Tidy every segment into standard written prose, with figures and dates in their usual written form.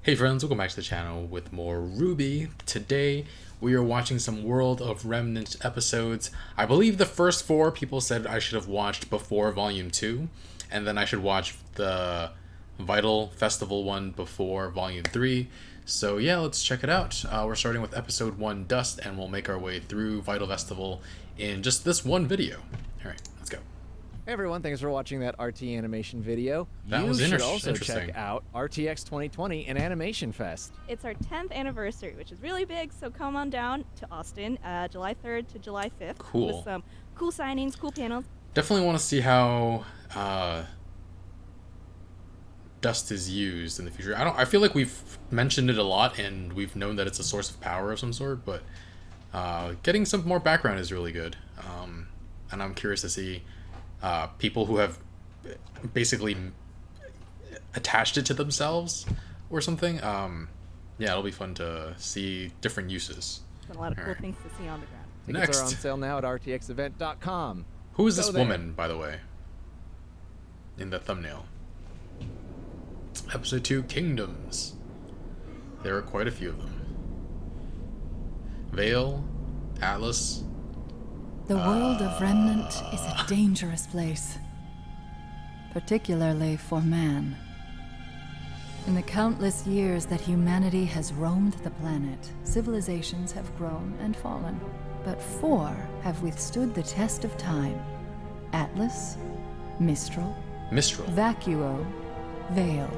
Hey friends, welcome back to the channel with more RWBY. Today we are watching some World of Remnant episodes. I believe the first 4 people said I should have watched before Volume 2, and then I should watch the Vytal Festival one before Volume 3. So yeah, let's check it out. We're starting with Episode 1, Dust, and we'll make our way through Vytal Festival in just this one video. Alright, let's go. Hey everyone, thanks for watching that RT animation video. That was you should also interesting. check out RTX 2020 and Animation Fest. It's our 10th anniversary, which is really big, so come on down to Austin, July 3rd to July 5th. Cool. With some cool signings, cool panels. Definitely want to see how dust is used in the future. I feel like we've mentioned it a lot and we've known that it's a source of power of some sort, but getting some more background is really good. And I'm curious to see people who have basically attached it to themselves or something. Yeah, it'll be fun to see different uses. Been a lot of cool things to see on the ground. Tickets are on sale now at rtxevent.com. Who is this woman, by the way? In the thumbnail. Episode 2, Kingdoms. There are quite a few of them. Vale, Atlas. The world of Remnant is a dangerous place, particularly for man. In the countless years that humanity has roamed the planet, civilizations have grown and fallen, but 4 have withstood the test of time. Atlas, Mistral, Vacuo, Vale.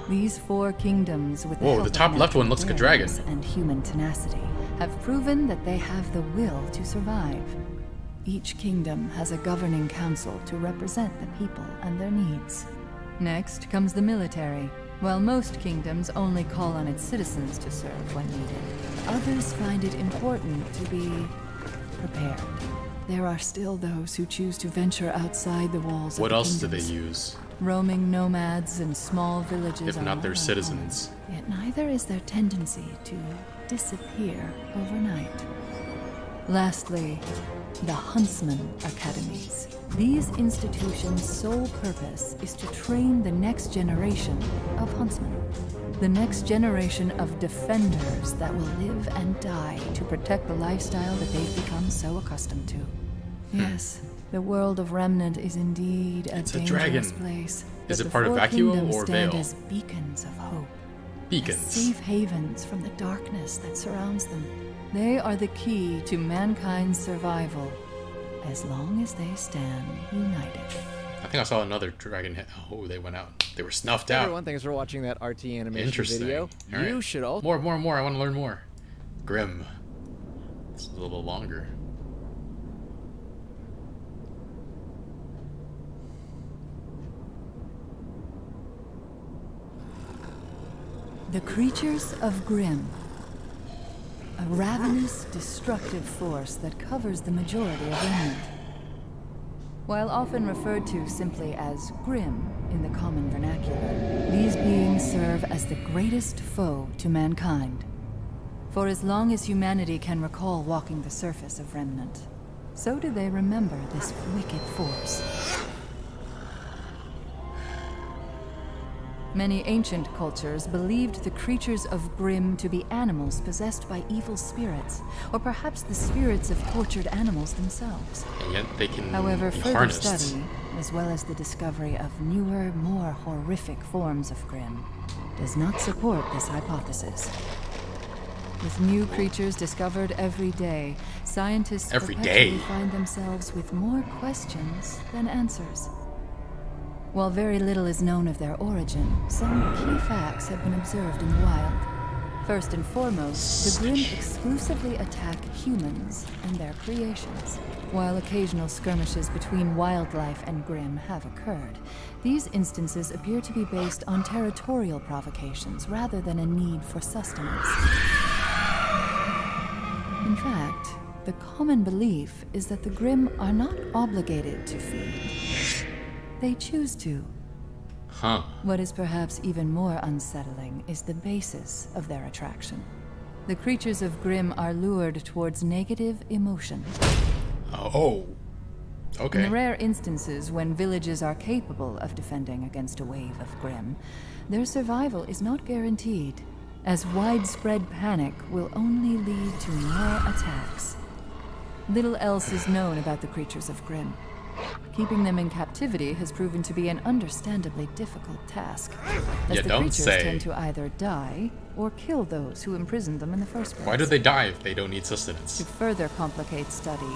These 4 kingdoms with the top left one looks like a dragon. And human tenacity have proven that they have the will to survive. Each kingdom has a governing council to represent the people and their needs. Next comes the military. While most kingdoms only call on its citizens to serve when needed, others find it important to be prepared. There are still those who choose to venture outside the walls of the What else do kingdoms. they use? Roaming nomads and small villages If not their citizens. Yet neither is their tendency to disappear overnight. Lastly, the Huntsman Academies. These institutions' sole purpose is to train the next generation of huntsmen. The next generation of defenders that will live and die to protect the lifestyle that they've become so accustomed to. Yes, the world of Remnant is indeed a dangerous place. Is but it part of the 4 Vacuo kingdoms or stand Vale? as beacons of hope. Beacons. As safe havens from the darkness that surrounds them. They are the key to mankind's survival, as long as they stand united. I think I saw another dragon hit. Oh, they went out. They were snuffed Hey out. everyone, thanks for watching that RT animation Interesting. video. All right. You should also More. I want to learn more. Grimm. It's a little longer. The creatures of Grimm. A ravenous, destructive force that covers the majority of Remnant. While often referred to simply as Grimm in the common vernacular, these beings serve as the greatest foe to mankind. For as long as humanity can recall walking the surface of Remnant, so do they remember this wicked force. Many ancient cultures believed the creatures of Grimm to be animals possessed by evil spirits, or perhaps the spirits of tortured animals themselves. And yet they can However, be further harnessed. study, as well as the discovery of newer, more horrific forms of Grimm, does not support this hypothesis. With new creatures discovered every day, scientists perpetually find themselves with more questions than answers. While very little is known of their origin, some key facts have been observed in the wild. First and foremost, the Grimm exclusively attack humans and their creations. While occasional skirmishes between wildlife and Grimm have occurred, these instances appear to be based on territorial provocations rather than a need for sustenance. In fact, the common belief is that the Grimm are not obligated to feed. They choose to. What is perhaps even more unsettling is the basis of their attraction. The creatures of Grimm are lured towards negative emotion. Oh. Okay. In the rare instances when villages are capable of defending against a wave of Grimm, their survival is not guaranteed, as widespread panic will only lead to more attacks. Little else is known about the creatures of Grimm. Keeping them in captivity has proven to be an understandably difficult task, as Yeah, the don't creatures say. tend to either die or kill those who imprisoned them in the first place. Why do they die if they don't need sustenance? To further complicate study,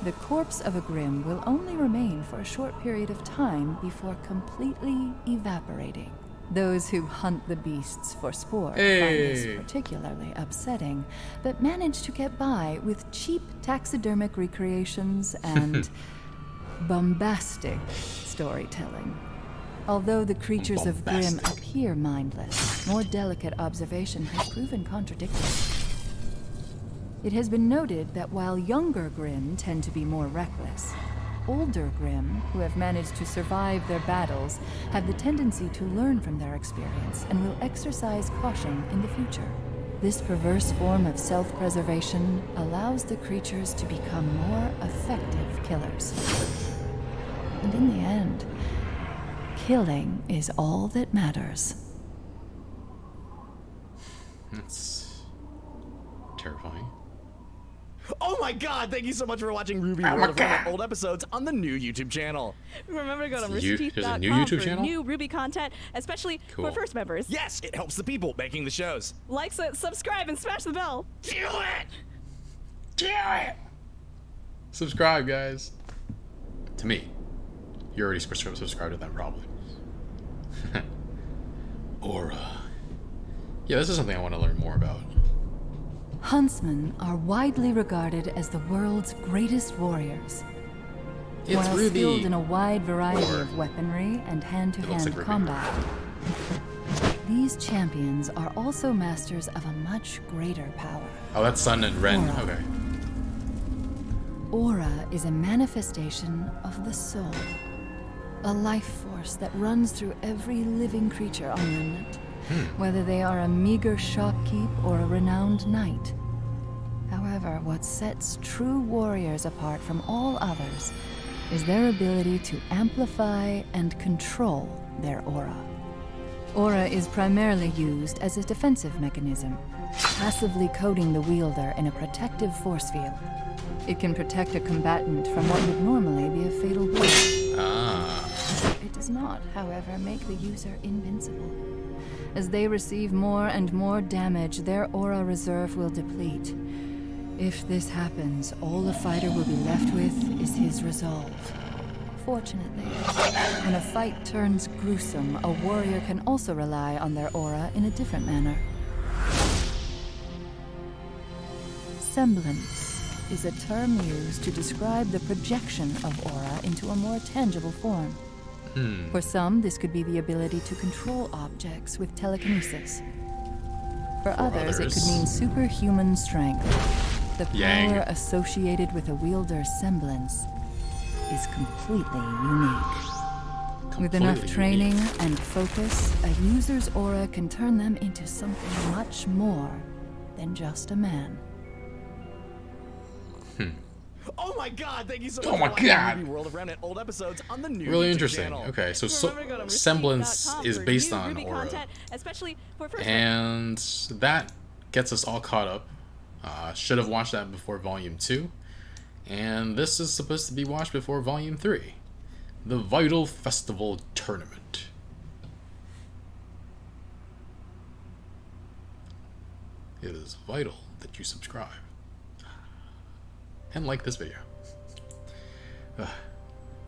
the corpse of a Grimm will only remain for a short period of time before completely evaporating. Those who hunt the beasts for sport find this particularly upsetting, but manage to get by with cheap taxidermic recreations and bombastic storytelling. Although the creatures of Grimm appear mindless, more delicate observation has proven contradictory. It has been noted that while younger Grimm tend to be more reckless, older Grimm, who have managed to survive their battles, have the tendency to learn from their experience and will exercise caution in the future. This perverse form of self-preservation allows the creatures to become more effective killers. And in the end, killing is all that matters. That's terrifying. Oh my god, thank you so much for watching RWBY World of Remnant old episodes on the new YouTube channel. Remember to go to There's a new roosterteeth.com YouTube for channel? new RWBY content, especially Cool. for first members. Yes, it helps the people making the shows. Like, subscribe, and smash the bell. Do it! Do it! Subscribe, guys. To me. You already subscribed to them, probably. Aura. Yeah, this is something I want to learn more about. Huntsmen are widely regarded as the world's greatest warriors. It's While RWBY. skilled in a wide variety of weaponry and hand-to-hand like RWBY. combat, these champions are also masters of a much greater power. Oh, that's Sun and Ren. Aura. Okay. Aura is a manifestation of the soul, a life force that runs through every living creature on Remnant, whether they are a meager shopkeep or a renowned knight. However, what sets true warriors apart from all others is their ability to amplify and control their aura. Aura is primarily used as a defensive mechanism, passively coating the wielder in a protective force field. It can protect a combatant from what would normally be a fatal blow. It does not, however, make the user invincible. As they receive more and more damage, their aura reserve will deplete. If this happens, all a fighter will be left with is his resolve. Fortunately, when a fight turns gruesome, a warrior can also rely on their aura in a different manner. Semblance is a term used to describe the projection of aura into a more tangible form. For some, this could be the ability to control objects with telekinesis. For others, it could mean superhuman strength. The power associated with a wielder's semblance is completely unique. With enough training and focus, a user's aura can turn them into something much more than just a man. Oh my god, thank you so much Oh my for watching God. RWBY World of Remnant old episodes on the new Really YouTube interesting. channel. Okay, so Remember to go to semblance roosterteeth.com is for based new on RWBY aura. content, especially for first And that gets us all caught up. Should have watched that before Volume 2. And this is supposed to be watched before Volume 3. The Vytal Festival Tournament. It is vital that you subscribe. And like this video.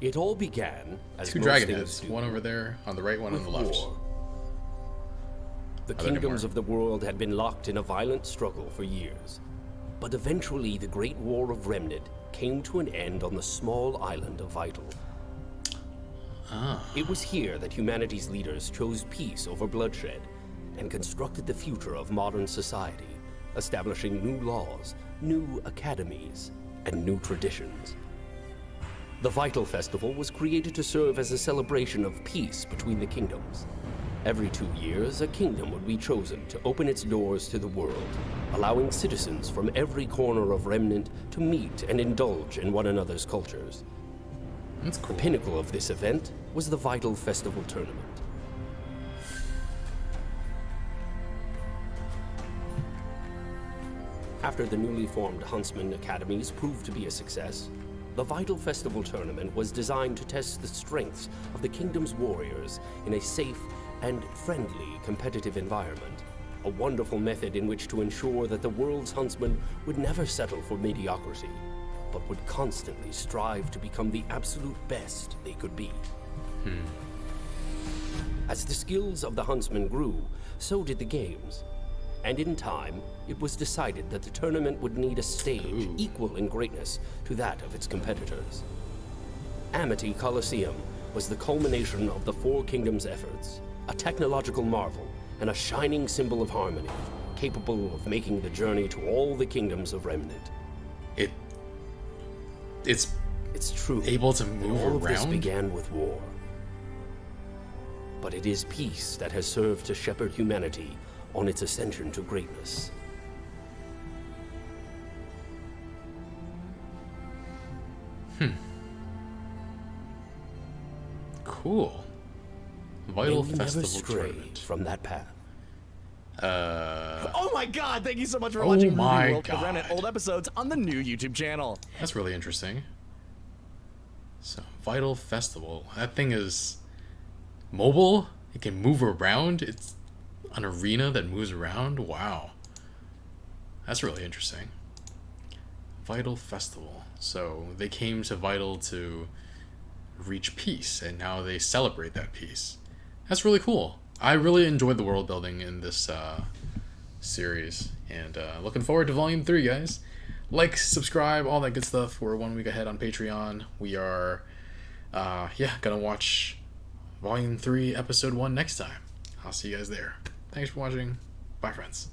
It all began as Two most dragon things heads. do, One over there on the right, one on the left. war. The there kingdoms more? of the world had been locked in a violent struggle for years. But eventually the Great War of Remnant came to an end on the small island of Vytal. It was here that humanity's leaders chose peace over bloodshed and constructed the future of modern society, establishing new laws, new academies, and new traditions. The Vytal Festival was created to serve as a celebration of peace between the kingdoms. Every 2 years, a kingdom would be chosen to open its doors to the world, allowing citizens from every corner of Remnant to meet and indulge in one another's cultures. That's The cool. pinnacle of this event was the Vytal Festival Tournament. After the newly formed Huntsman Academies proved to be a success, the Vytal Festival tournament was designed to test the strengths of the kingdom's warriors in a safe and friendly competitive environment. A wonderful method in which to ensure that the world's huntsmen would never settle for mediocrity, but would constantly strive to become the absolute best they could be. As the skills of the huntsmen grew, so did the games. And in time, it was decided that the tournament would need a stage equal in greatness to that of its competitors. Amity Coliseum was the culmination of the Four Kingdoms' efforts, a technological marvel and a shining symbol of harmony, capable of making the journey to all the kingdoms of Remnant. It's true. Able to move all of this around? began with war. But it is peace that has served to shepherd humanity on its ascension to greatness. Cool. May Vytal we never Festival stray tournament. from that path. Oh my god, thank you so much for Oh watching my RWBY World of Remnant God. old episodes on the new YouTube channel. That's really interesting. So, Vytal Festival. That thing is mobile. It can move around. It's an arena that moves around. Wow. That's really interesting. Vytal Festival. So, they came to Vytal to reach peace, and now they celebrate that peace. That's really cool. I really enjoyed the world building in this series, and looking forward to Volume 3, guys. Like, subscribe, all that good stuff. We're 1 week ahead on Patreon. We are, gonna watch Volume 3, Episode 1 next time. I'll see you guys there. Thanks for watching. Bye, friends.